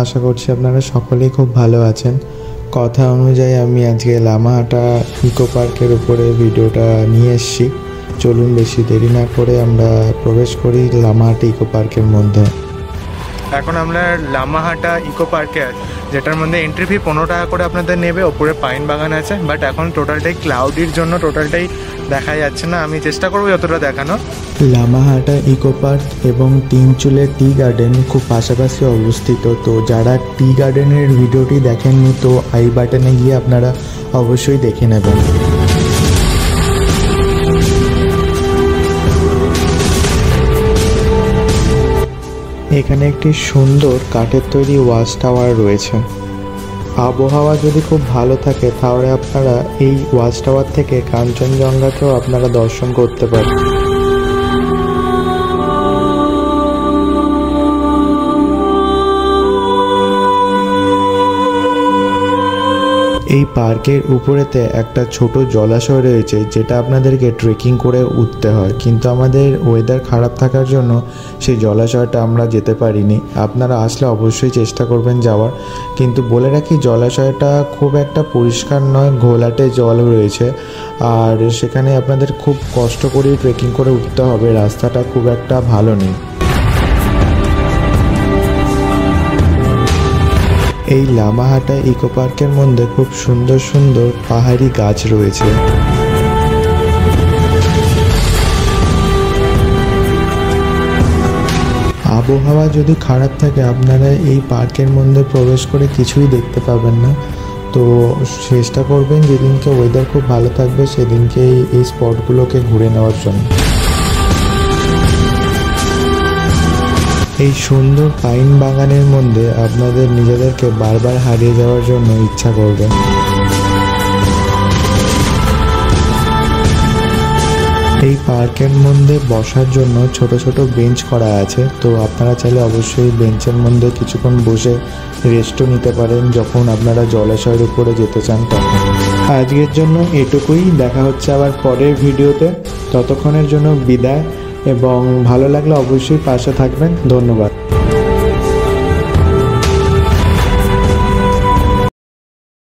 আশা করছি আপনারা সকলেই খুব ভালো আছেন। কথা অনুযায়ী আমি আজকে লামাহাটা ইকো পার্কের উপরে ভিডিওটা নিয়ে এসেছি। চলুন বেশি দেরি না করে আমরা প্রবেশ করি লামাহাটা ইকো পার্কের মধ্যে। এখন আমরা লামাহাটা ইকো পার্কে আছি, যেটার মধ্যে এন্ট্রি ফি 15 টাকা করে আপনাদের নেবে। ওপরে পাইন বাগান আছে, বাট এখন টোটালটাই ক্লাউডির জন্য টোটালটাই দেখা যাচ্ছে না। আমি চেষ্টা করবো যতটা দেখানো। লামাহাটা ইকো পার্ক এবং তিনচুলের টি গার্ডেন খুব পাশাপাশি অবস্থিত। তো যারা টি গার্ডেনের ভিডিওটি দেখেননি তো আই বাটনে গিয়ে আপনারা অবশ্যই দেখে নেবেন। এখানে একটি সুন্দর কাঠের তৈরি ওয়াচ টাওয়ার রয়েছে। আবহাওয়া যদি খুব ভালো থাকে তাহলে আপনারা এই ওয়াচ টাওয়ার থেকে কাঞ্চনজঙ্ঘাকেও আপনারা দর্শন করতে পারেন। এই পার্কের উপরেতে একটা ছোট জলাশয় রয়েছে, যেটা আপনাদেরকে ট্রেকিং করে উঠতে হয়, কিন্তু আমাদের ওয়েদার খারাপ থাকার জন্য সেই জলাশয়টা আমরা যেতে পারিনি। আপনারা আসলে অবশ্যই চেষ্টা করবেন যাওয়ার। কিন্তু বলে রাখি, জলাশয়টা খুব একটা পরিষ্কার নয়, ঘোলাটে জল রয়েছে, আর সেখানে আপনাদের খুব কষ্ট করেই ট্রেকিং করে উঠতে হবে। রাস্তাটা খুব একটা ভালো নেই। এই লামাহাটা ইকো পার্কের মধ্যে খুব সুন্দর সুন্দর পাহাড়ি গাছ রয়েছে। আবহাওয়া যদি খারাপ থাকে আপনারা এই পার্কের মধ্যে প্রবেশ করে কিছুই দেখতে পাবেন না। তো চেষ্টা করবেন যেদিনকে ওয়েদার খুব ভালো থাকবে সেদিনকে এই স্পটগুলোকে ঘুরে নেওয়ার জন্য। এই সুন্দর পাইন বাগানের মধ্যে আপনাদের নিজেদেরকে বারবার হারিয়ে যাওয়ার জন্য ইচ্ছা করবে। এই পার্কের মধ্যে বসার জন্য ছোট ছোট বেঞ্চ করা আছে। তো আপনারা চাইলে অবশ্যই বেঞ্চের মধ্যে কিছুক্ষণ বসে রেস্টও নিতে পারেন যখন আপনারা জলাশয়ের উপরে যেতে চান তখন। আজকের জন্য এটুকুই, দেখা হচ্ছে আবার পরের ভিডিওতে। ততক্ষণের জন্য বিদায়, এবং ভালো লাগলে অবশ্যই পাশে থাকবেন। ধন্যবাদ।